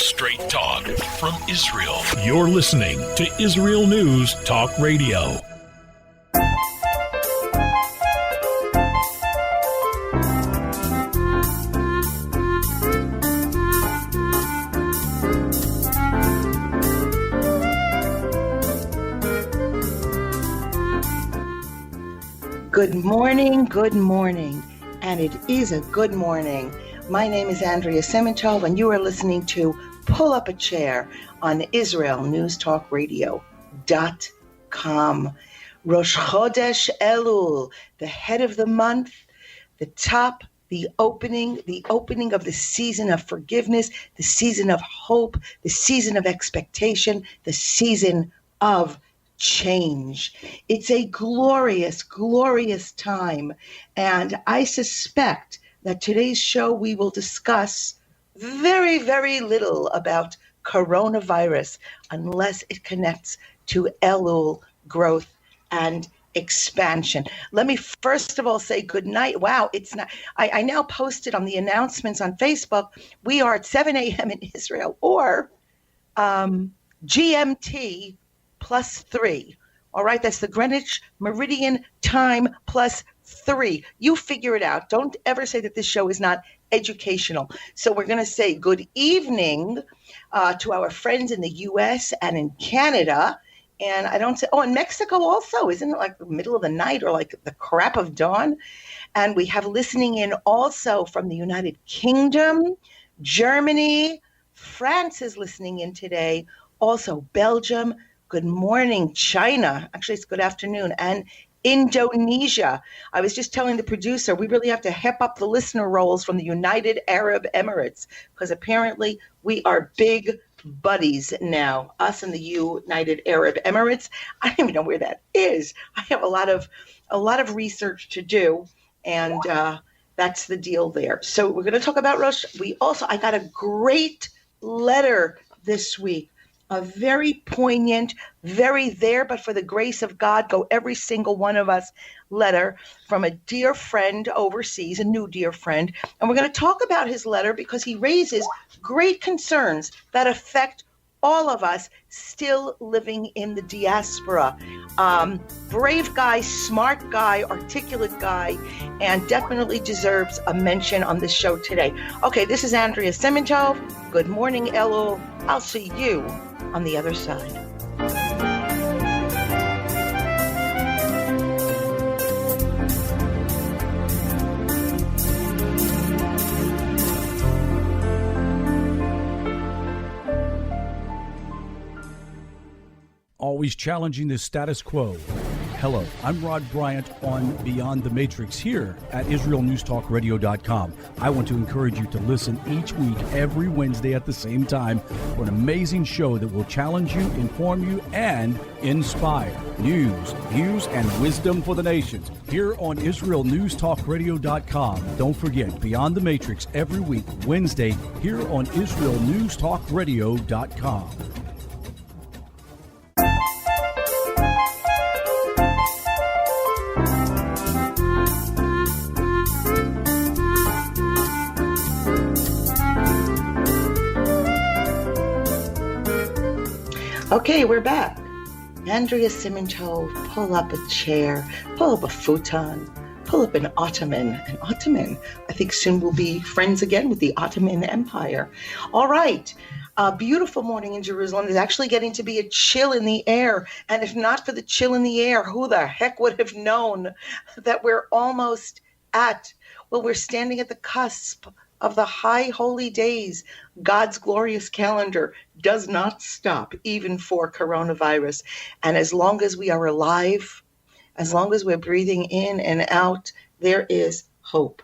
Straight talk from Israel. You're listening to Israel News Talk Radio. Good morning, and it is a good morning. My name is Andrea Simintov, and you are listening to Pull Up a Chair on IsraelNewsTalkRadio.com. Rosh Chodesh Elul, the head of the month, the top, the opening of the season of forgiveness, the season of hope, the season of expectation, the season of change. It's a glorious, glorious time. And I suspect that today's show we will discuss very, very little about coronavirus unless it connects to Elul growth and expansion. Let me first of all say good night. Wow, it's not. I now posted on the announcements on Facebook, we are at 7 a.m. in Israel, or GMT +3. All right, that's the Greenwich Meridian Time +3. You figure it out. Don't ever say that this show is not educational. So we're going to say good evening to our friends in the U.S. and in Canada. And I don't say, in Mexico also. Isn't it like the middle of the night or like the crap of dawn? And we have listening in also from the United Kingdom, Germany, France is listening in today, also Belgium. Good morning, China. Actually, it's good afternoon. And Indonesia. I was just telling the producer, we really have to hep up the listener rolls from the United Arab Emirates, because apparently we are big buddies now, us and the United Arab Emirates. I don't even know where that is. I have a lot of research to do, and that's the deal there. So we're going to talk about Rosh. I got a great letter this week. A very poignant, very there, but for the grace of God, go every single one of us letter from a dear friend overseas, a new dear friend. And we're going to talk about his letter because he raises great concerns that affect all of us still living in the diaspora. Brave guy, smart guy, articulate guy, and definitely deserves a mention on this show today. Okay, this is Andrea Simintov. Good morning, Elul. I'll see you on the other side. Always challenging the status quo. Hello, I'm Rod Bryant on Beyond the Matrix here at IsraelNewsTalkRadio.com. I want to encourage you to listen each week, every Wednesday at the same time, for an amazing show that will challenge you, inform you, and inspire. News, views, and wisdom for the nations here on IsraelNewsTalkRadio.com. Don't forget, Beyond the Matrix every week, Wednesday, here on IsraelNewsTalkRadio.com. Okay, we're back. Andrea Simintov, pull up a chair, pull up a futon, pull up an ottoman. An ottoman, I think soon we'll be friends again with the Ottoman Empire. All right, a beautiful morning in Jerusalem. There's actually getting to be a chill in the air. And if not for the chill in the air, who the heck would have known that we're almost we're standing at the cusp of the high holy days. God's glorious calendar does not stop, even for coronavirus. And as long as we are alive, as long as we're breathing in and out, there is hope.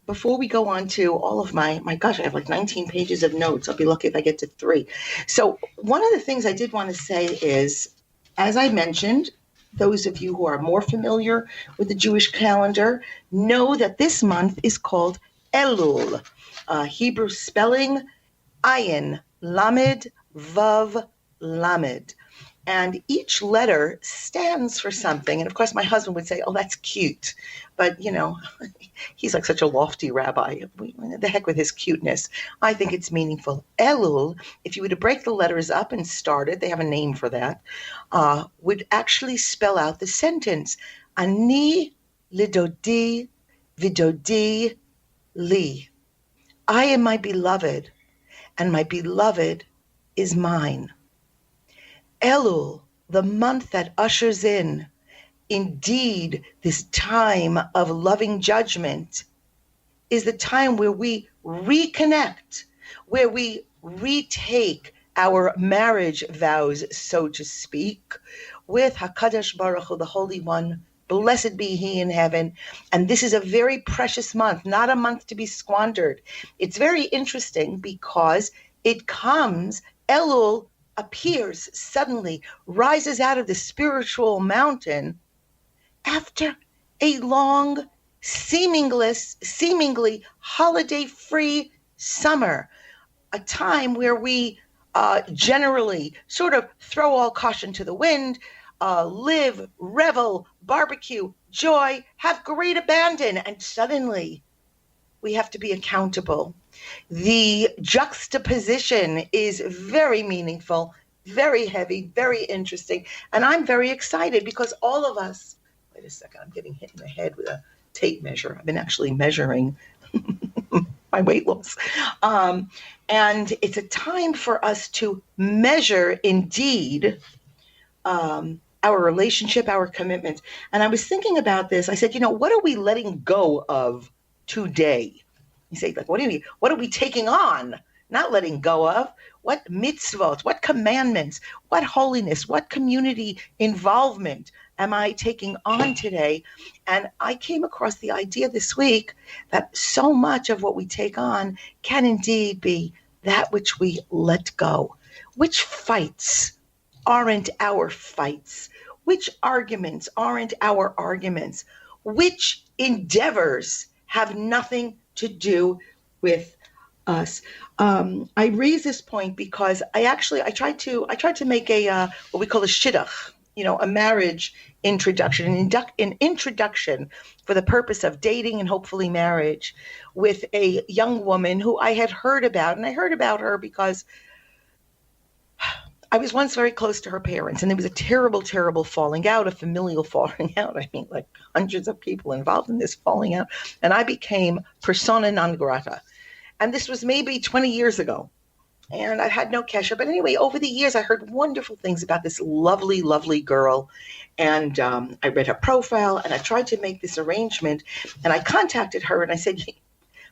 Before we go on to all of my gosh, I have like 19 pages of notes. I'll be lucky if I get to 3. So one of the things I did want to say is, as I mentioned, those of you who are more familiar with the Jewish calendar know that this month is called Elul, Hebrew spelling Ayin Lamed Vav Lamed. And each letter stands for something. And of course, my husband would say, oh, that's cute. But, he's like such a lofty rabbi. The heck with his cuteness. I think it's meaningful. Elul, if you were to break the letters up and start it, they have a name for that, would actually spell out the sentence, Ani lidodi vidodi li. I am my beloved, and my beloved is mine. Elul, the month that ushers in, indeed, this time of loving judgment, is the time where we reconnect, where we retake our marriage vows, so to speak, with HaKadosh Baruch Hu, the Holy One. Blessed be He in heaven. And this is a very precious month, not a month to be squandered. It's very interesting because it comes, Elul appears suddenly, rises out of the spiritual mountain after a long, seemingly holiday-free summer, a time where we generally sort of throw all caution to the wind, live, revel, barbecue, joy, have great abandon, and suddenly we have to be accountable. The juxtaposition is very meaningful, very heavy, very interesting, and I'm very excited because all of us, wait a second, I'm getting hit in the head with a tape measure. I've been actually measuring my weight loss. And it's a time for us to measure indeed our relationship, our commitment. And I was thinking about this. I said, what are we letting go of today? You say, like, what are we taking on? Not letting go of. What mitzvot, what commandments, what holiness, what community involvement am I taking on today? And I came across the idea this week that so much of what we take on can indeed be that which we let go. Which fights aren't our fights? Which arguments aren't our arguments? Which endeavors have nothing to do with us? I raise this point because I tried to make a what we call a shidduch, a marriage introduction, an introduction for the purpose of dating and hopefully marriage with a young woman who I had heard about, and I heard about her because I was once very close to her parents, and there was a terrible, terrible falling out, a familial falling out. I mean, like hundreds of people involved in this falling out, and I became persona non grata. And this was maybe 20 years ago, and I had no kesher. But anyway, over the years, I heard wonderful things about this lovely, lovely girl, and I read her profile, and I tried to make this arrangement, and I contacted her, and I said,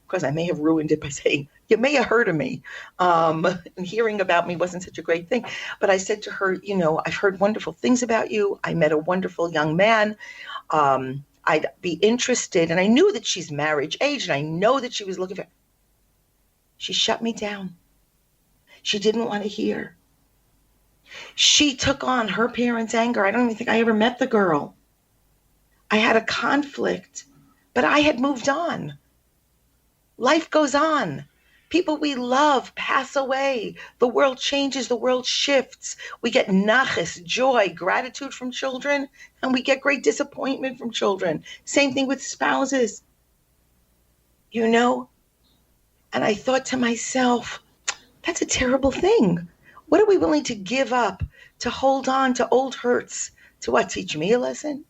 because I may have ruined it by saying, you may have heard of me. And hearing about me wasn't such a great thing. But I said to her, I've heard wonderful things about you. I met a wonderful young man. I'd be interested. And I knew that she's marriage age, and I know that she was looking for. She shut me down. She didn't want to hear. She took on her parents' anger. I don't even think I ever met the girl. I had a conflict, but I had moved on. Life goes on. People we love pass away. The world changes. The world shifts. We get nachas, joy, gratitude from children, and we get great disappointment from children. Same thing with spouses. And I thought to myself, that's a terrible thing. What are we willing to give up to hold on to old hurts? To what? Teach me a lesson?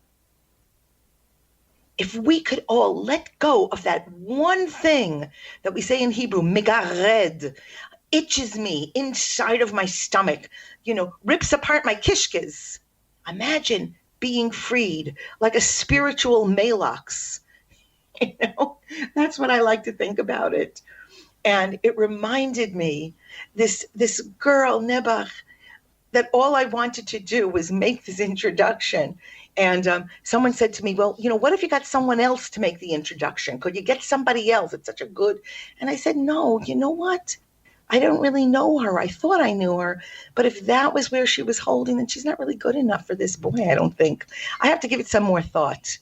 If we could all let go of that one thing that we say in Hebrew, megared, itches me inside of my stomach, rips apart my kishkes. Imagine being freed like a spiritual Malox. That's what I like to think about it. And it reminded me, this girl, Nebuch, that all I wanted to do was make this introduction. And someone said to me, well, what if you got someone else to make the introduction? Could you get somebody else? It's such a good. And I said, no, you know what? I don't really know her. I thought I knew her. But if that was where she was holding, then she's not really good enough for this boy, I don't think. I have to give it some more thought.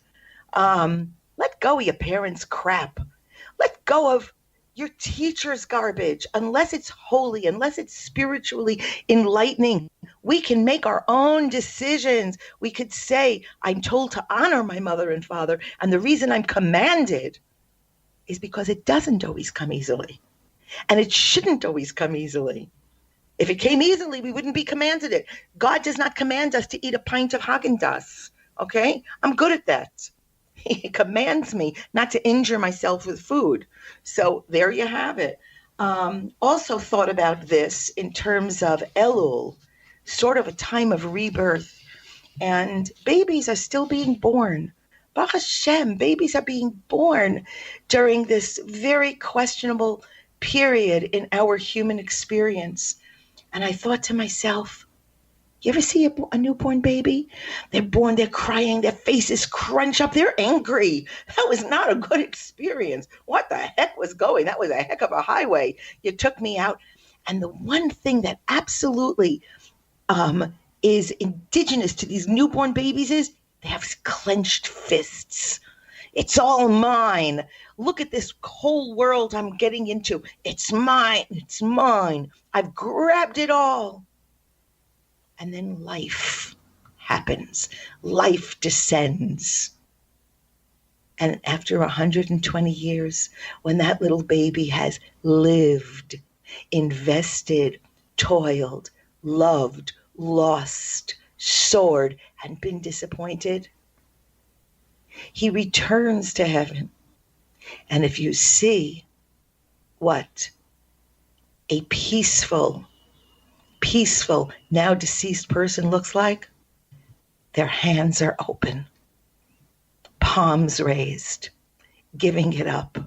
Let go of your parents' crap. Let go of your teacher's garbage, unless it's holy, unless it's spiritually enlightening. We can make our own decisions. We could say, I'm told to honor my mother and father, and the reason I'm commanded is because it doesn't always come easily. And it shouldn't always come easily. If it came easily, we wouldn't be commanded it. God does not command us to eat a pint of Haagen-Dazs, okay? I'm good at that. He commands me not to injure myself with food. So there you have it. Also thought about this in terms of Elul, sort of a time of rebirth. And babies are still being born. Baruch Hashem, babies are being born during this very questionable period in our human experience. And I thought to myself, you ever see a newborn baby? They're born, they're crying, their faces crunch up, they're angry. That was not a good experience. What the heck was going? That was a heck of a highway. You took me out. And the one thing that absolutely is indigenous to these newborn babies is they have clenched fists. It's all mine. Look at this whole world I'm getting into. It's mine. It's mine. I've grabbed it all. And then life happens. Life descends. And after 120 years, when that little baby has lived, invested, toiled, loved, lost, soared, and been disappointed, he returns to heaven. And if you see what a peaceful, now deceased person looks like, their hands are open, palms raised, giving it up,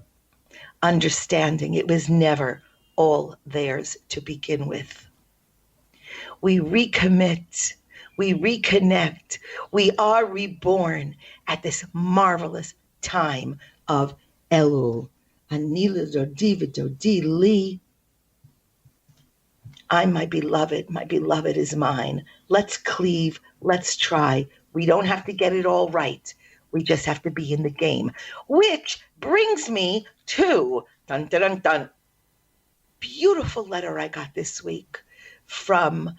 understanding it was never all theirs to begin with. We recommit, we reconnect, we are reborn at this marvelous time of Elul. Anila Dodi Vidodi Li. I'm my beloved is mine. Let's cleave, let's try. We don't have to get it all right. We just have to be in the game. Which brings me to, dun, dun, dun, dun, beautiful letter I got this week from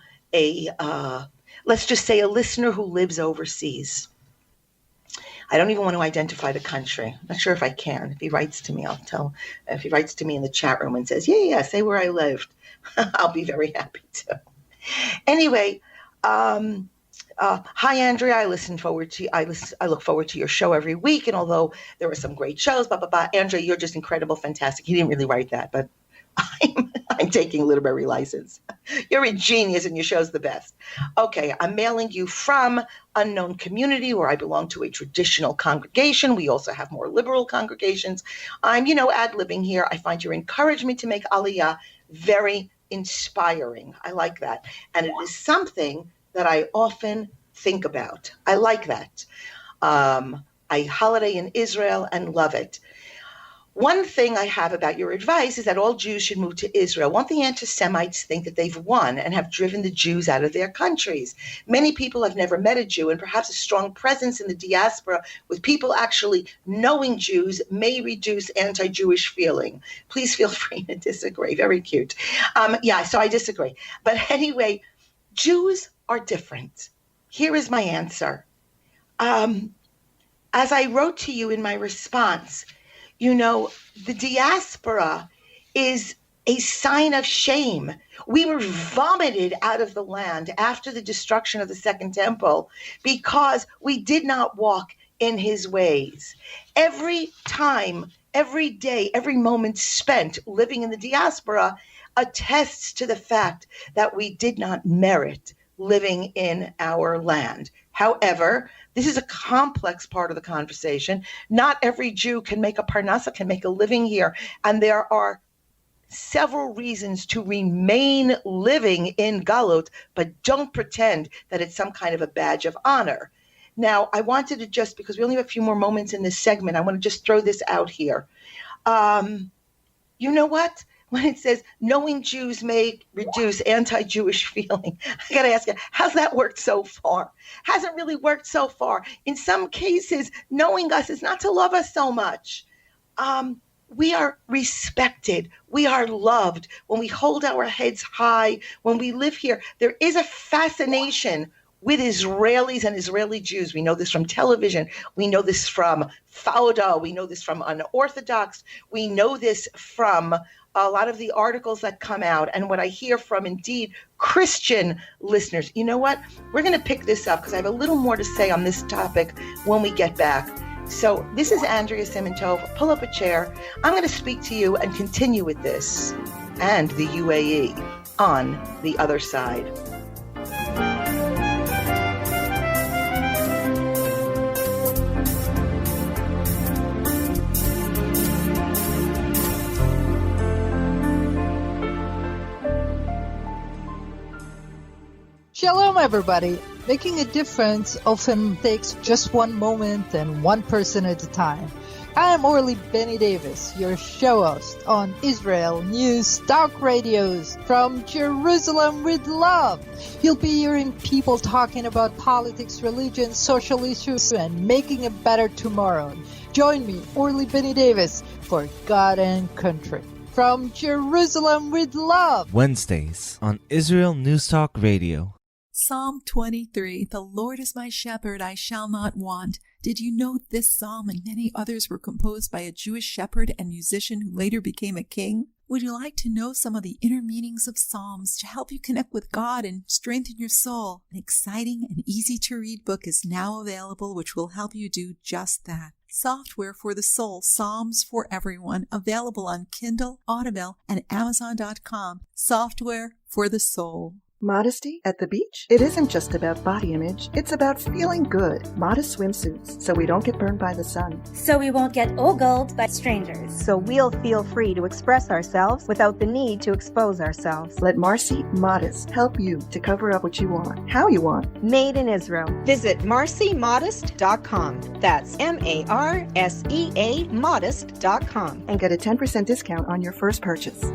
let's just say a listener who lives overseas. I don't even want to identify the country. I'm not sure if I can. If he writes to me, I'll tell. If he writes to me in the chat room and says, yeah, say where I lived, I'll be very happy to. Anyway, hi, Andrea. I look forward to your show every week. And although there are some great shows, Andrea, you're just incredible, fantastic. He didn't really write that, but I'm taking literary license. You're a genius and your show's the best. Okay, I'm mailing you from Unknown Community, where I belong to a traditional congregation. We also have more liberal congregations. I'm, ad-libbing here. I find your encouragement to make Aliyah very inspiring. I like that. And it is something that I often think about. I like that. I holiday in Israel and love it. One thing I have about your advice is that all Jews should move to Israel. Won't the anti-Semites think that they've won and have driven the Jews out of their countries? Many people have never met a Jew, and perhaps a strong presence in the diaspora with people actually knowing Jews may reduce anti-Jewish feeling. Please feel free to disagree. Very cute. So I disagree. But anyway, Jews are different. Here is my answer. As I wrote to you in my response, the diaspora is a sign of shame. We were vomited out of the land after the destruction of the Second Temple because we did not walk in his ways. Every time, every day, every moment spent living in the diaspora attests to the fact that we did not merit living in our land. However, this is a complex part of the conversation. Not every Jew can make a parnasa, can make a living here. And there are several reasons to remain living in Galut, but don't pretend that it's some kind of a badge of honor. Now, I wanted to just, because we only have a few more moments in this segment, I want to just throw this out here. You know what? When it says knowing Jews may reduce anti-Jewish feeling, I got to ask you, how's that worked so far? Hasn't really worked so far. In some cases, knowing us is not to love us so much. we are respected. We are loved. When we hold our heads high, when we live here, there is a fascination with Israelis and Israeli Jews. We know this from television. We know this from Fauda. We know this from Unorthodox. We know this from a lot of the articles that come out and what I hear from, indeed, Christian listeners. You know what? We're going to pick this up because I have a little more to say on this topic when we get back. So this is Andrea Simantov. Pull up a chair. I'm going to speak to you and continue with this and the UAE on the other side. Shalom, everybody. Making a difference often takes just one moment and one person at a time. I am Orly Benny Davis, your show host on Israel News Talk Radios from Jerusalem with Love. You'll be hearing people talking about politics, religion, social issues, and making a better tomorrow. Join me, Orly Benny Davis, for God and Country. From Jerusalem with Love. Wednesdays on Israel News Talk Radio. Psalm 23, the Lord is my shepherd, I shall not want. Did you know this psalm and many others were composed by a Jewish shepherd and musician who later became a king? Would you like to know some of the inner meanings of psalms to help you connect with God and strengthen your soul? An exciting and easy-to-read book is now available which will help you do just that. Software for the Soul, Psalms for Everyone, available on Kindle, Audible, and Amazon.com. Software for the Soul. Modesty at the beach? It isn't just about body image. It's about feeling good. Modest swimsuits, so we don't get burned by the sun. So we won't get ogled by strangers. So we'll feel free to express ourselves without the need to expose ourselves. Let Marcy Modest help you to cover up what you want, how you want. Made in Israel. Visit marcymodest.com. That's MARSEA modest.com. And get a 10% discount on your first purchase.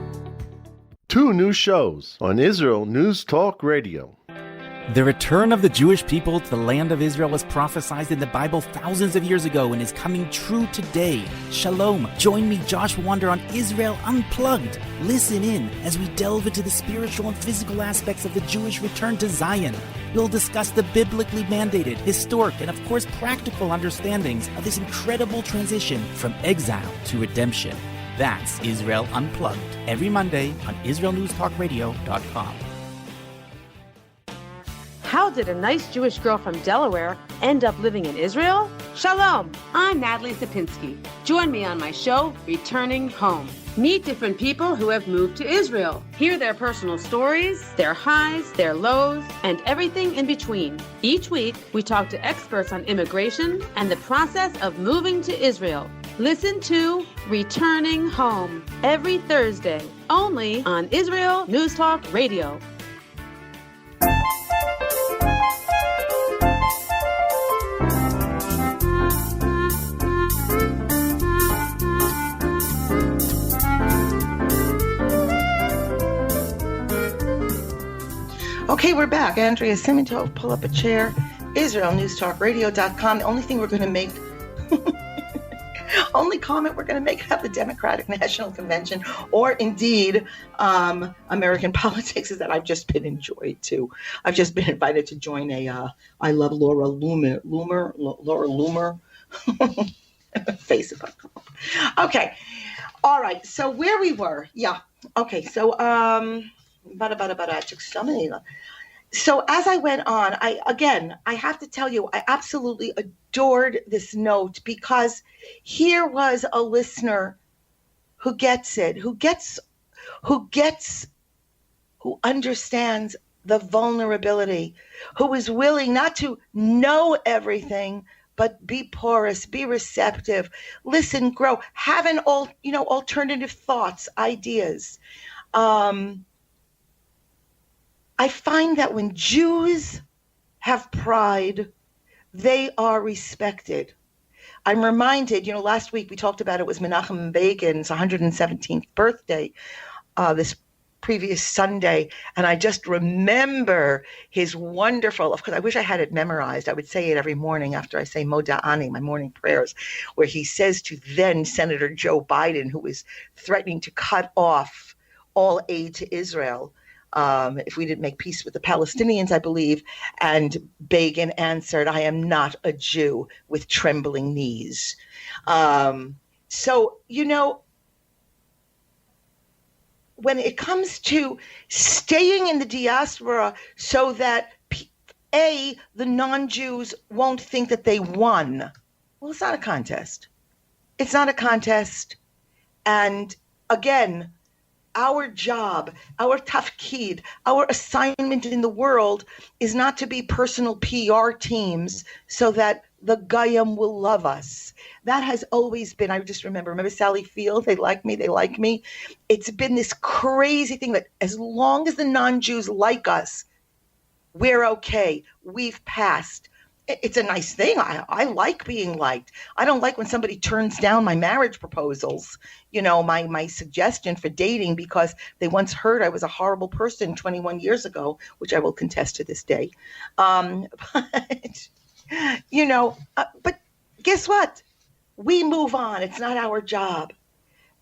2 new shows on Israel News Talk Radio. The return of the Jewish people to the land of Israel was prophesied in the Bible thousands of years ago and is coming true today. Shalom. Join me, Josh Wander, on Israel Unplugged. Listen in as we delve into the spiritual and physical aspects of the Jewish return to Zion. We'll discuss the biblically mandated, historic, and of course practical understandings of this incredible transition from exile to redemption. That's Israel Unplugged, every Monday on IsraelNewsTalkRadio.com. How did a nice Jewish girl from Delaware end up living in Israel? Shalom, I'm Natalie Sapinski. Join me on my show, Returning Home. Meet different people who have moved to Israel. Hear their personal stories, their highs, their lows, and everything in between. Each week, we talk to experts on immigration and the process of moving to Israel. Listen to Returning Home every Thursday, only on Israel News Talk Radio. Okay, we're back. Andrea Simantov, pull up a chair. IsraelNewsTalkRadio.com. The only thing we're going to make... only comment we're going to make about the Democratic National Convention or indeed American politics is that I've just been invited to join a I love Laura Loomer Facebook. Okay. All right. So where we were. Yeah. Okay. So So as I went on, I have to tell you, I absolutely adored this note because here was a listener who gets it, who understands the vulnerability, who is willing not to know everything, but be porous, be receptive, listen, grow, have alternative thoughts, ideas. I find that when Jews have pride, they are respected. I'm reminded, last week we talked about it was Menachem Begin's 117th birthday, this previous Sunday, and I just remember his wonderful, of course, I wish I had it memorized. I would say it every morning after I say Moda'ani, my morning prayers, where he says to then Senator Joe Biden, who is threatening to cut off all aid to Israel if we didn't make peace with the Palestinians, I believe, and Begin answered, "I am not a Jew," with trembling knees. So, when it comes to staying in the diaspora so that, the non-Jews won't think that they won. Well, it's not a contest. It's not a contest. And again, our job, our tafkid, our assignment in the world is not to be personal PR teams so that the Goyim will love us. That has always been, I just remember Sally Field, they like me. It's been this crazy thing that as long as the non-Jews like us, we're okay. We've passed. It's a nice thing. I like being liked. I don't like when somebody turns down my marriage proposals, my suggestion for dating because they once heard I was a horrible person 21 years ago, which I will contest to this day. But guess what? We move on. It's not our job.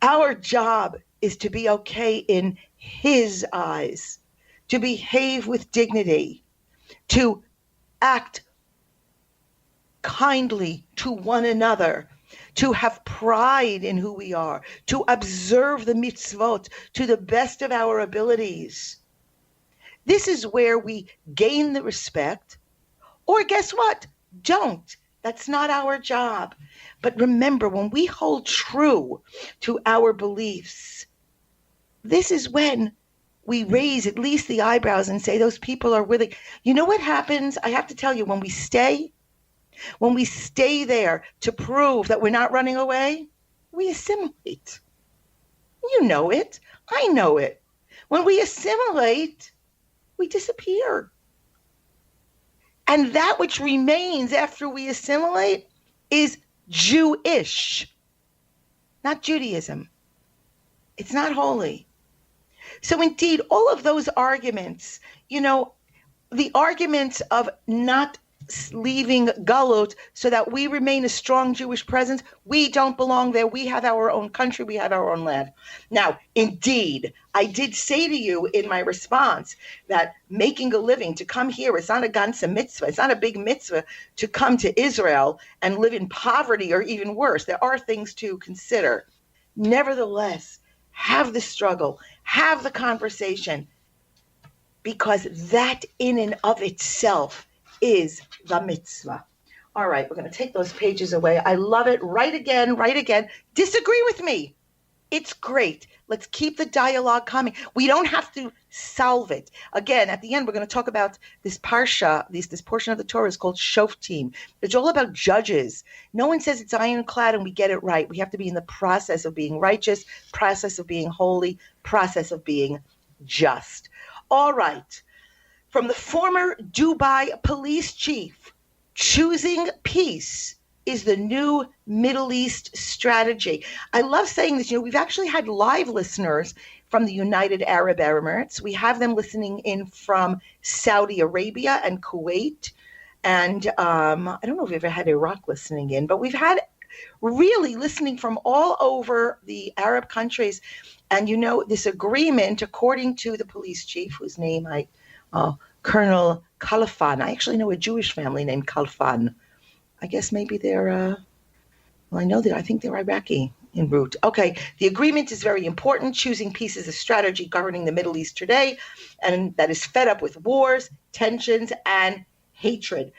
Our job is to be okay in his eyes, to behave with dignity, to act kindly to one another, to have pride in who we are, to observe the mitzvot to the best of our abilities. This is where we gain the respect, or guess what? Don't. That's not our job. But remember, when we hold true to our beliefs, this is when we raise at least the eyebrows and say those people are willing. You know what happens? I have to tell you, when we stay there to prove that we're not running away, we assimilate. You know it. I know it. When we assimilate, we disappear. And that which remains after we assimilate is Jewish, not Judaism. It's not holy. So indeed, all of those arguments, the arguments of not leaving Galut so that we remain a strong Jewish presence, we don't belong there. We have our own country. We have our own land. Now, indeed, I did say to you in my response that making a living, to come here, it's not a ganze mitzvah. It's not a big mitzvah to come to Israel and live in poverty or even worse. There are things to consider. Nevertheless, have the struggle, have the conversation, because that in and of itself is the mitzvah. All right, we're going to take those pages away. I love it. Write again. Disagree with me. It's great. Let's keep the dialogue coming. We don't have to solve it. Again, at the end, we're going to talk about this parsha, this portion of the Torah is called Shoftim. It's all about judges. No one says it's ironclad and we get it right. We have to be in the process of being righteous, process of being holy, process of being just. All right. From the former Dubai police chief, choosing peace is the new Middle East strategy. I love saying this. We've actually had live listeners from the United Arab Emirates. We have them listening in from Saudi Arabia and Kuwait. And I don't know if we've ever had Iraq listening in, but we've had really listening from all over the Arab countries. And this agreement, according to the police chief, whose name Colonel Khalfan. I actually know a Jewish family named Khalfan. I guess maybe they're, I think they're Iraqi en route. Okay, the agreement is very important. Choosing peace is a strategy governing the Middle East today, and that is fed up with wars, tensions, and hatred.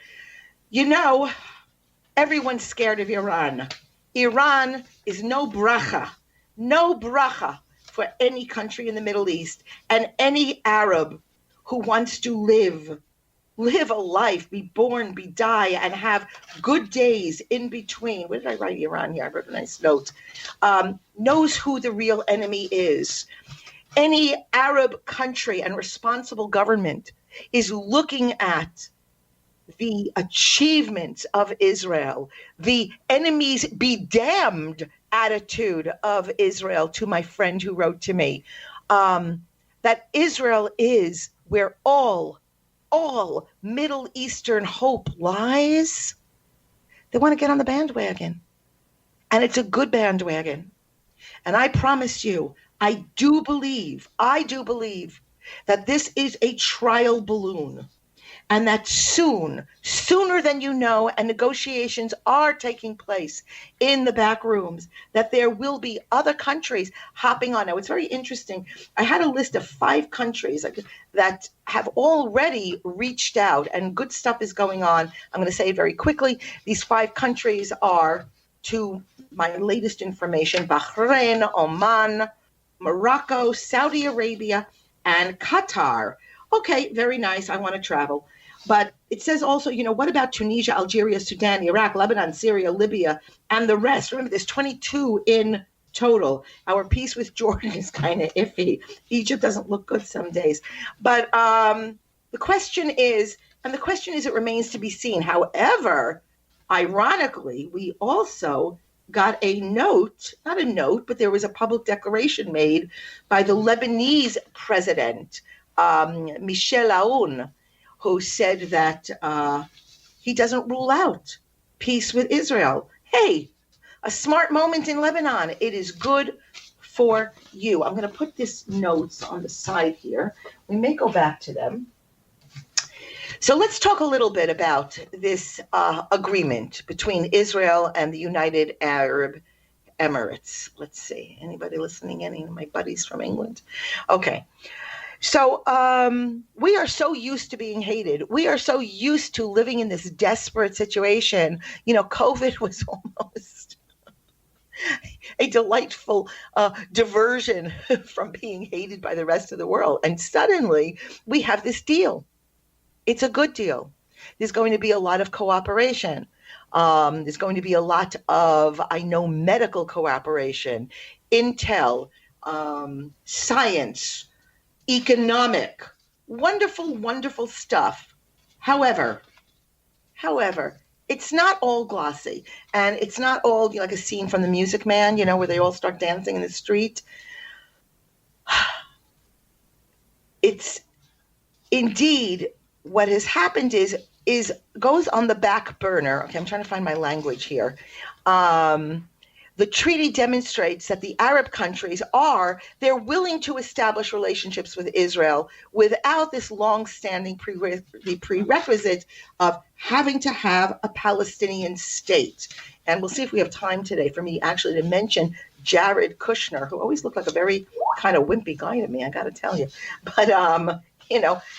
Everyone's scared of Iran. Iran is no bracha for any country in the Middle East, and any Arab who wants to live a life, be born, die, and have good days in between. Where did I write Iran here? I wrote a nice note. Knows who the real enemy is. Any Arab country and responsible government is looking at the achievements of Israel, the enemies be damned attitude of Israel, to my friend who wrote to me. that Israel is where all Middle Eastern hope lies, they want to get on the bandwagon. And it's a good bandwagon. And I promise you, I do believe that this is a trial balloon. And that sooner than you know, and negotiations are taking place in the back rooms, that there will be other countries hopping on. Now, it's very interesting. I had a list of 5 countries that have already reached out, and good stuff is going on. I'm going to say it very quickly. These 5 countries are, to my latest information, Bahrain, Oman, Morocco, Saudi Arabia, and Qatar. Okay, very nice. I want to travel. But it says also, what about Tunisia, Algeria, Sudan, Iraq, Lebanon, Syria, Libya, and the rest? Remember, there's 22 in total. Our peace with Jordan is kind of iffy. Egypt doesn't look good some days. But the question is, it remains to be seen. However, ironically, we also got not a note, but there was a public declaration made by the Lebanese president, Michel Aoun, who said that he doesn't rule out peace with Israel. Hey, a smart moment in Lebanon. It is good for you. I'm going to put these notes on the side here. We may go back to them. So let's talk a little bit about this agreement between Israel and the United Arab Emirates. Let's see. Anybody listening? Any of my buddies from England? Okay. So we are so used to being hated. We are so used to living in this desperate situation. COVID was almost a delightful diversion from being hated by the rest of the world. And suddenly we have this deal. It's a good deal. There's going to be a lot of cooperation. There's going to be a lot of, medical cooperation, intel, science, economic, wonderful stuff. However, it's not all glossy, and it's not all like a scene from The Music Man, where they all start dancing in the street. It's indeed what has happened is goes on the back burner. Okay, I'm trying to find my language here. The treaty demonstrates that the Arab countries they're willing to establish relationships with Israel without this long-standing prerequisite of having to have a Palestinian state. And we'll see if we have time today for me actually to mention Jared Kushner, who always looked like a very kind of wimpy guy to me, I got to tell you. But,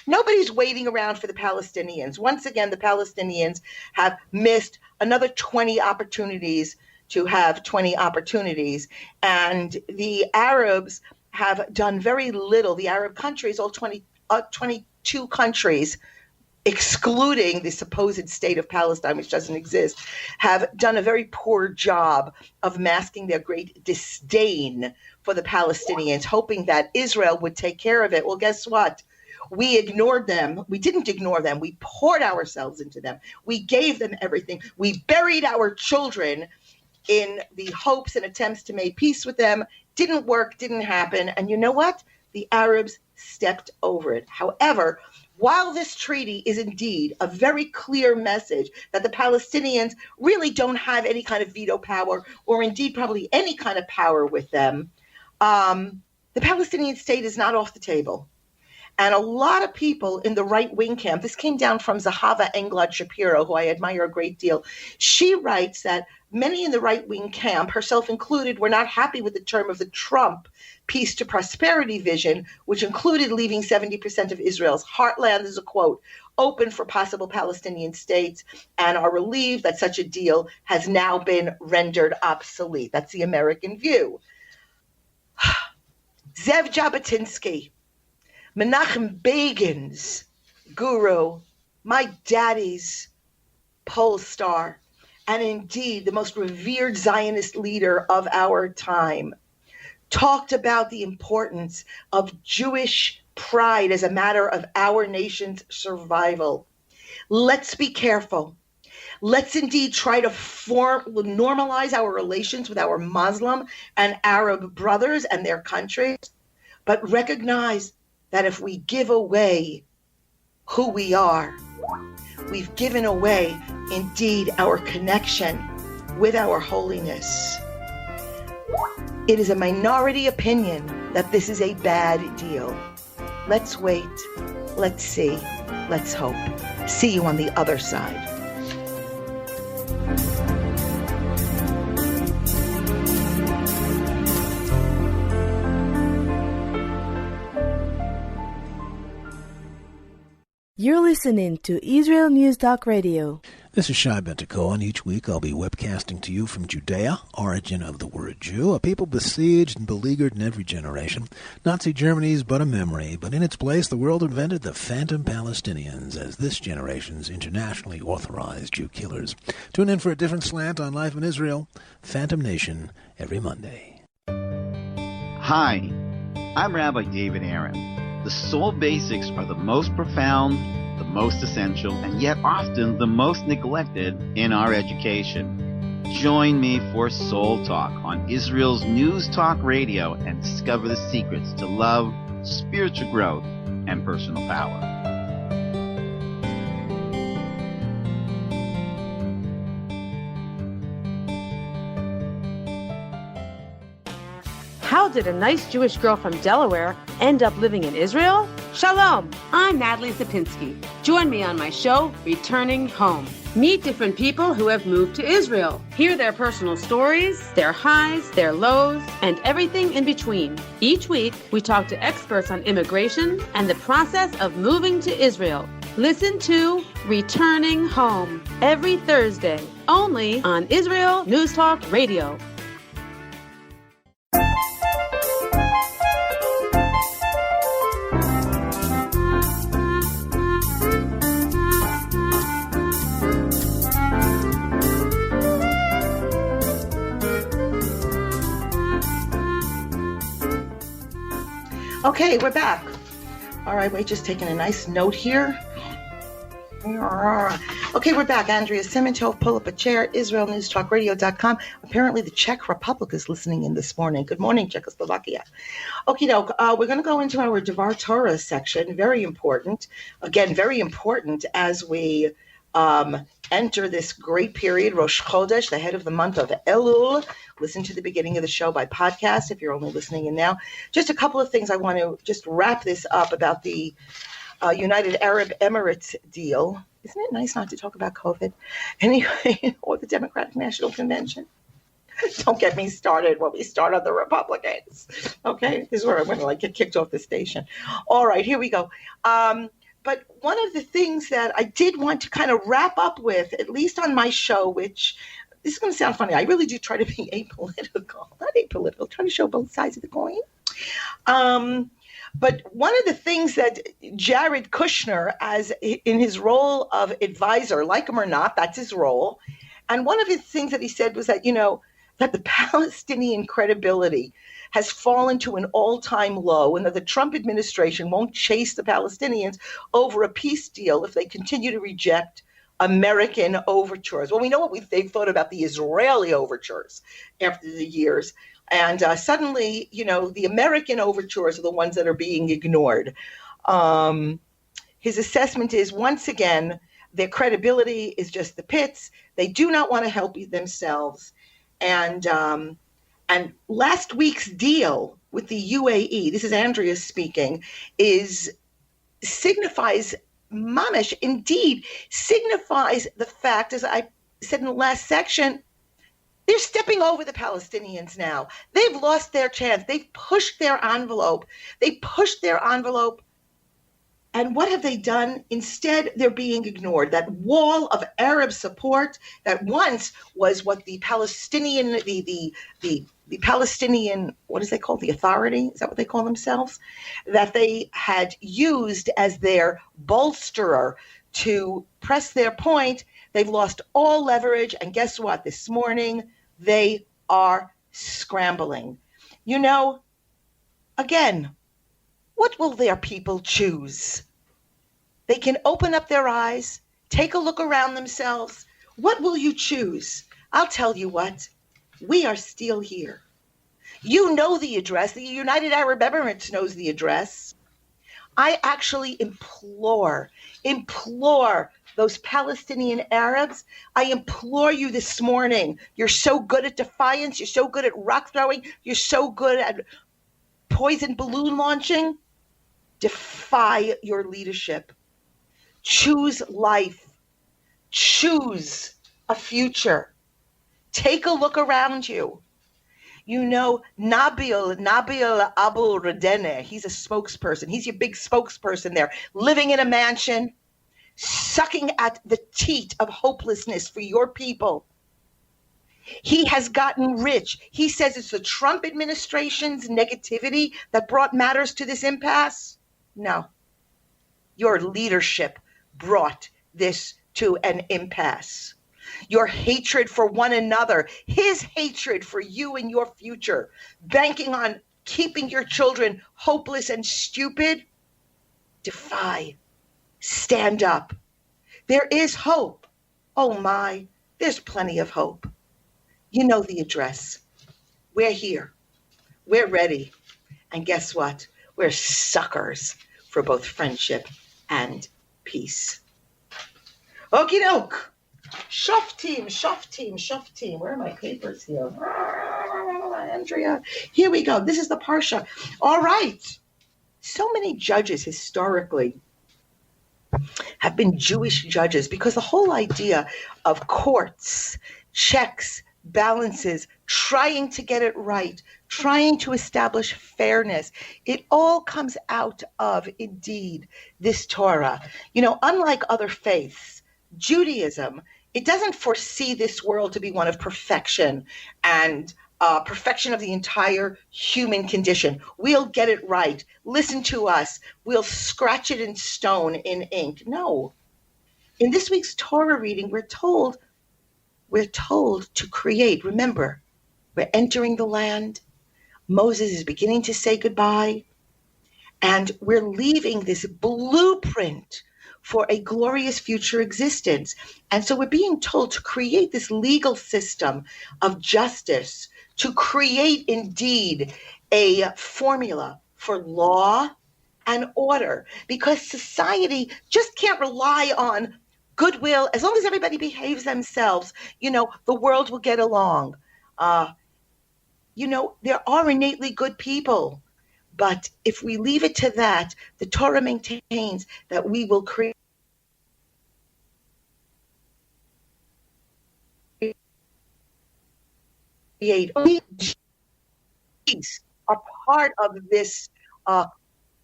nobody's waiting around for the Palestinians. Once again, the Palestinians have missed another 20 opportunities to have 20 opportunities. And the Arabs have done very little. The Arab countries, all 22 countries, excluding the supposed state of Palestine, which doesn't exist, have done a very poor job of masking their great disdain for the Palestinians, hoping that Israel would take care of it. Well, guess what? We ignored them. We didn't ignore them. We poured ourselves into them. We gave them everything. We buried our children in the hopes and attempts to make peace with them. Didn't work, didn't happen. And you know what? The Arabs stepped over it. However, while this treaty is indeed a very clear message that the Palestinians really don't have any kind of veto power, or indeed probably any kind of power with them, the Palestinian state is not off the table. And a lot of people in the right-wing camp, this came down from Zahava Englad Shapiro, who I admire a great deal. She writes that many in the right-wing camp, herself included, were not happy with the term of the Trump peace to prosperity vision, which included leaving 70% of Israel's heartland, as a quote, open for possible Palestinian states, and are relieved that such a deal has now been rendered obsolete. That's the American view. Zev Jabotinsky, Menachem Begin's guru, my daddy's pole star, and indeed the most revered Zionist leader of our time, talked about the importance of Jewish pride as a matter of our nation's survival. Let's be careful. Let's indeed try to normalize our relations with our Muslim and Arab brothers and their countries, but recognize that if we give away who we are, we've given away indeed our connection with our holiness. It is a minority opinion that this is a bad deal. Let's wait, let's see, let's hope. See you on the other side. You're listening to Israel News Talk Radio. This is Shai Ben-Tekoa, and each week I'll be webcasting to you from Judea, origin of the word Jew, a people besieged and beleaguered in every generation. Nazi Germany's but a memory, but in its place the world invented the phantom Palestinians as this generation's internationally authorized Jew killers. Tune in for a different slant on life in Israel, Phantom Nation, every Monday. Hi, I'm Rabbi David Aaron. The soul basics are the most profound, the most essential, and yet often the most neglected in our education. Join me for Soul Talk on Israel's News Talk Radio and discover the secrets to love, spiritual growth, and personal power. How did a nice Jewish girl from Delaware end up living in Israel? Shalom, I'm Natalie Sapinski. Join me on my show, Returning Home. Meet different people who have moved to Israel. Hear their personal stories, their highs, their lows, and everything in between. Each week, we talk to experts on immigration and the process of moving to Israel. Listen to Returning Home every Thursday, only on Israel News Talk Radio. Okay, we're back. All right, we're just taking a nice note here. Okay, we're back. Andrea Simantov, pull up a chair, IsraelNewsTalkRadio.com. Apparently the Czech Republic is listening in this morning. Good morning, Czechoslovakia. Okie doke, we're going to go into our Devar Torah section. Very important. Again, very important as we enter this great period, Rosh Chodesh, the head of the month of Elul. Listen to the beginning of the show by podcast if you're only listening in now. Just a couple of things I want to just wrap this up about the United Arab Emirates deal. Isn't it nice not to talk about COVID? Anyway, or the Democratic National Convention. Don't get me started when we start on the Republicans. Okay, this is where I'm going to get kicked off the station. All right, here we go. But one of the things that I did want to kind of wrap up with, at least on my show, which this is going to sound funny. I really do try to be apolitical. Not apolitical, try to show both sides of the coin. But one of the things that Jared Kushner, as in his role of advisor, like him or not, that's his role. And one of the things that he said was that, that the Palestinian credibility has fallen to an all-time low and that the Trump administration won't chase the Palestinians over a peace deal if they continue to reject American overtures. Well, we know what they've thought about the Israeli overtures after the years. And suddenly, the American overtures are the ones that are being ignored. His assessment is, once again, their credibility is just the pits. They do not want to help themselves. And last week's deal with the UAE, this is Andrea speaking, signifies mamish, indeed, signifies the fact, as I said in the last section, they're stepping over the Palestinians now. They've lost their chance. They've pushed their envelope. And what have they done? Instead, they're being ignored. That wall of Arab support that once was what the Palestinian, the Palestinian, what is they called? The Authority? Is that what they call themselves? That they had used as their bolsterer to press their point. They've lost all leverage. And guess what? This morning, they are scrambling. Again, what will their people choose? They can open up their eyes, take a look around themselves. What will you choose? I'll tell you what. We are still here. You know the address. The United Arab Emirates knows the address. I actually implore those Palestinian Arabs, I implore you this morning. You're so good at defiance. You're so good at rock throwing. You're so good at poison balloon launching. Defy your leadership. Choose life. Choose a future. Take a look around you. You know, Nabil Abu Radene, he's a spokesperson. He's your big spokesperson there, living in a mansion, sucking at the teat of hopelessness for your people. He has gotten rich. He says it's the Trump administration's negativity that brought matters to this impasse. No, your leadership brought this to an impasse. Your hatred for one another, his hatred for you and your future, banking on keeping your children hopeless and stupid. Defy. Stand up. There is hope. Oh my, there's plenty of hope. You know the address. We're here. We're ready. And guess what? We're suckers for both friendship and peace. Okie doke. Shuff team. Where are my papers here? Andrea. Here we go. This is the Parsha. All right. So many judges historically have been Jewish judges because the whole idea of courts, checks, balances, trying to get it right, trying to establish fairness, it all comes out of, indeed, this Torah. You know, unlike other faiths, Judaism, it doesn't foresee this world to be one of perfection and perfection of the entire human condition. We'll get it right. Listen to us. We'll scratch it in stone, in ink. No. In this week's Torah reading, we're told to create. Remember, we're entering the land. Moses is beginning to say goodbye. And we're leaving this blueprint for a glorious future existence. And so we're being told to create this legal system of justice, to create indeed a formula for law and order, because society just can't rely on goodwill. As long as everybody behaves themselves, you know, the world will get along. You know, there are innately good people, but if we leave it to that, the Torah maintains that we will create are part of this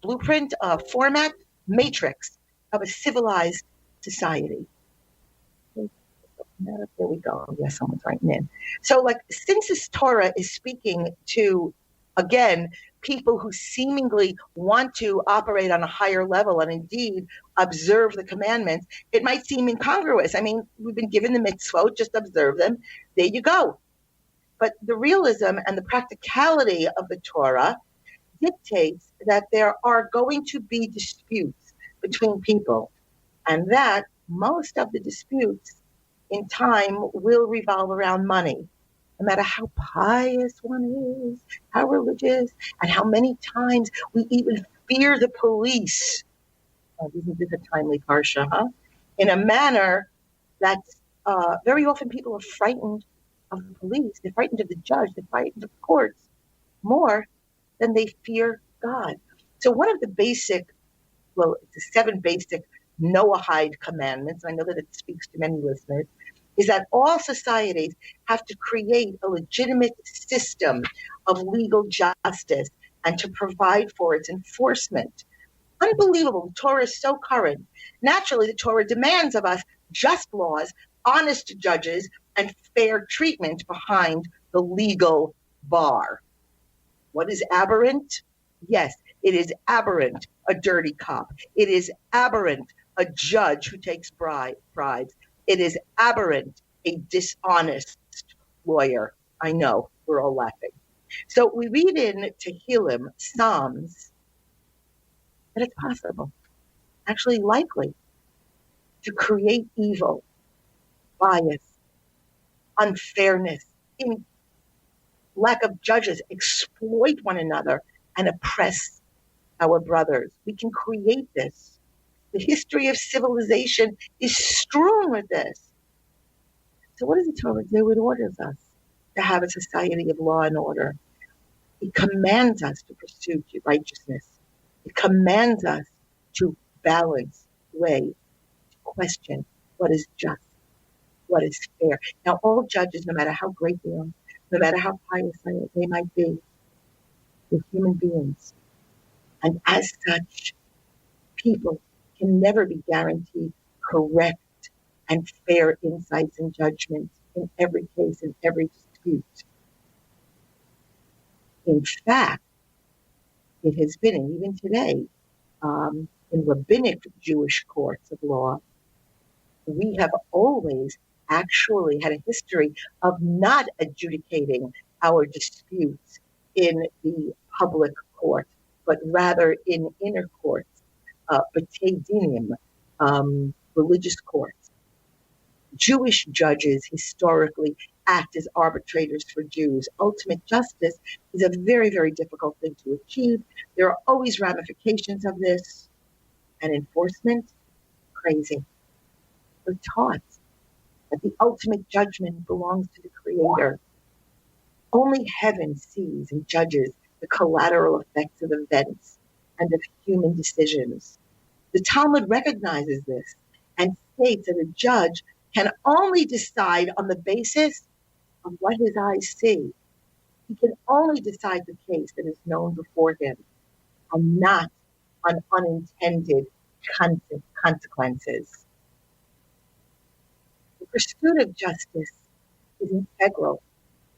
blueprint format matrix of a civilized society. There we go. Yes, someone's writing in. So, like, since this Torah is speaking to, again, people who seemingly want to operate on a higher level and indeed observe the commandments, it might seem incongruous. I mean, we've been given the mitzvot, just observe them. There you go. But the realism and the practicality of the Torah dictates that there are going to be disputes between people, and that most of the disputes in time will revolve around money. No matter how pious one is, how religious, and how many times we even fear the police. Oh, isn't this a timely parsha, huh? In a manner that very often people are frightened of the police, they're frightened of the judge, they're frightened of the courts more than they fear God. So one of the basic, well, the 7 basic Noahide commandments, and I know that it speaks to many listeners, is that all societies have to create a legitimate system of legal justice and to provide for its enforcement. Unbelievable. The Torah is so current. Naturally, the Torah demands of us just laws, honest judges, and fair treatment behind the legal bar. What is aberrant? Yes, it is aberrant, a dirty cop. It is aberrant, a judge who takes bribes. It is aberrant, a dishonest lawyer. I know, we're all laughing. So we read in Tehillim, Psalms, that it's possible, actually likely, to create evil, bias, unfairness, in lack of judges, exploit one another and oppress our brothers. We can create this. The history of civilization is strewn with this. So what does the Torah do? It orders us to have a society of law and order. It commands us to pursue righteousness. It commands us to balance, weigh, to question what is just, what is fair. Now, all judges, no matter how great they are, no matter how pious they might be, they're human beings. And as such, people can never be guaranteed correct and fair insights and judgments in every case, in every dispute. In fact, it has been, and even today, in rabbinic Jewish courts of law, we have always actually had a history of not adjudicating our disputes in the public court, but rather in inner courts, b'tei dinim, religious courts. Jewish judges historically act as arbitrators for Jews. Ultimate justice is a very, very difficult thing to achieve. There are always ramifications of this, and enforcement, crazy. We're taught that the ultimate judgment belongs to the Creator. Only heaven sees and judges the collateral effects of events and of human decisions. The Talmud recognizes this and states that a judge can only decide on the basis of what his eyes see. He can only decide the case that is known before him and not on unintended consequences. The pursuit of justice is integral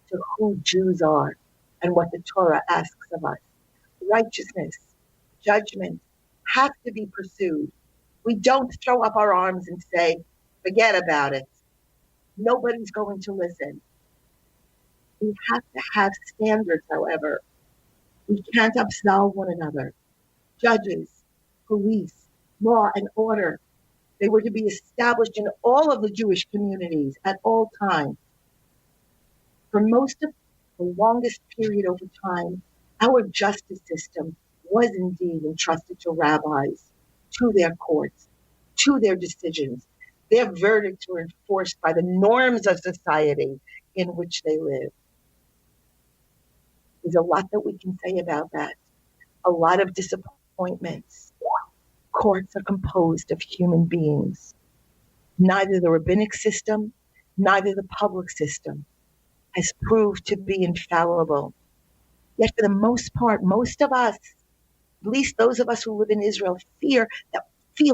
to who Jews are and what the Torah asks of us. Righteousness, judgment have to be pursued. We don't throw up our arms and say, forget about it. Nobody's going to listen. We have to have standards, however. We can't absolve one another. Judges, police, law and order, they were to be established in all of the Jewish communities at all times. For most of the longest period over time, our justice system was indeed entrusted to rabbis, to their courts, to their decisions. Their verdicts were enforced by the norms of society in which they live. There's a lot that we can say about that. A lot of disappointments. Courts are composed of human beings. Neither the rabbinic system, neither the public system has proved to be infallible. Yet for the most part, most of us, at least those of us who live in Israel, feel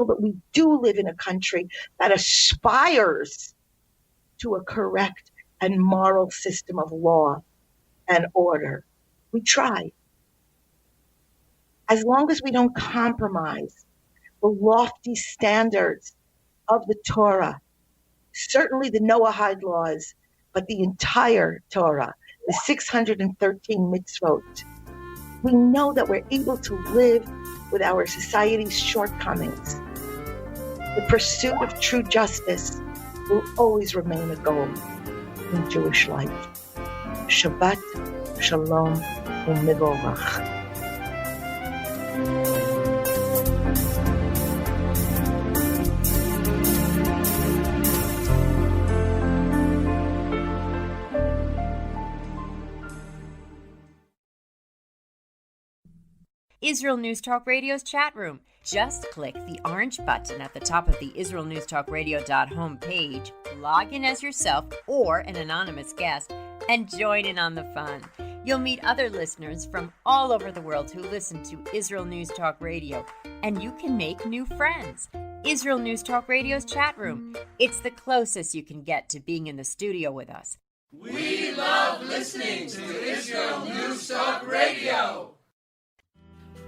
that we do live in a country that aspires to a correct and moral system of law and order. We try. As long as we don't compromise the lofty standards of the Torah, certainly the Noahide laws, but the entire Torah, the 613 mitzvot, we know that we're able to live with our society's shortcomings. The pursuit of true justice will always remain a goal in Jewish life. Shabbat, Shalom, u'Mevorach. Israel News Talk Radio's chat room. Just click the orange button at the top of the IsraelNewsTalkRadio.home page, log in as yourself or an anonymous guest, and join in on the fun. You'll meet other listeners from all over the world who listen to Israel News Talk Radio, and you can make new friends. Israel News Talk Radio's chat room. It's the closest you can get to being in the studio with us. We love listening to Israel News Talk Radio.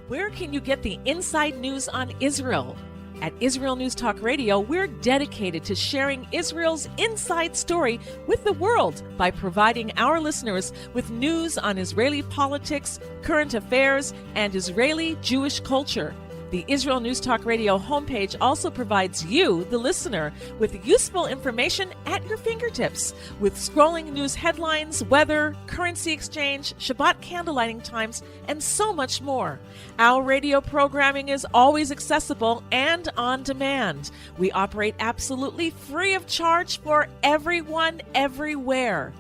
Where can you get the inside news on Israel? At Israel News Talk Radio, we're dedicated to sharing Israel's inside story with the world by providing our listeners with news on Israeli politics, current affairs, and Israeli Jewish culture. The Israel News Talk Radio homepage also provides you, the listener, with useful information at your fingertips, with scrolling news headlines, weather, currency exchange, Shabbat candlelighting times, and so much more. Our radio programming is always accessible and on demand. We operate absolutely free of charge for everyone, everywhere.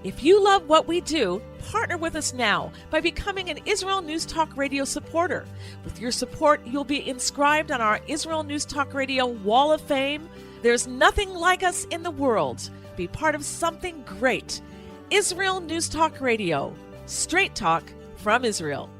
If you love what we do, partner with us now by becoming an Israel News Talk Radio supporter. With your support, you'll be inscribed on our Israel News Talk Radio Wall of Fame. There's nothing like us in the world. Be part of something great. Israel News Talk Radio. Straight talk from Israel.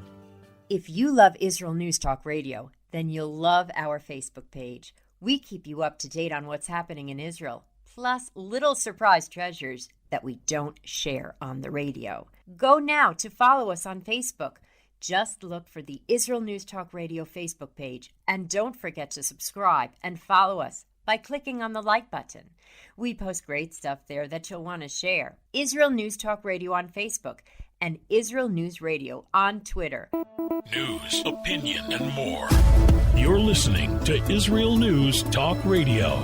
If you love Israel News Talk Radio, then you'll love our Facebook page. We keep you up to date on what's happening in Israel, plus little surprise treasures that we don't share on the radio. Go now to follow us on Facebook. Just look for the Israel News Talk Radio Facebook page, and don't forget to subscribe and follow us by clicking on the like button. We post great stuff there that you'll want to share. Israel News Talk Radio on Facebook and Israel News Radio on Twitter. News, opinion, and more. You're listening to Israel News Talk Radio.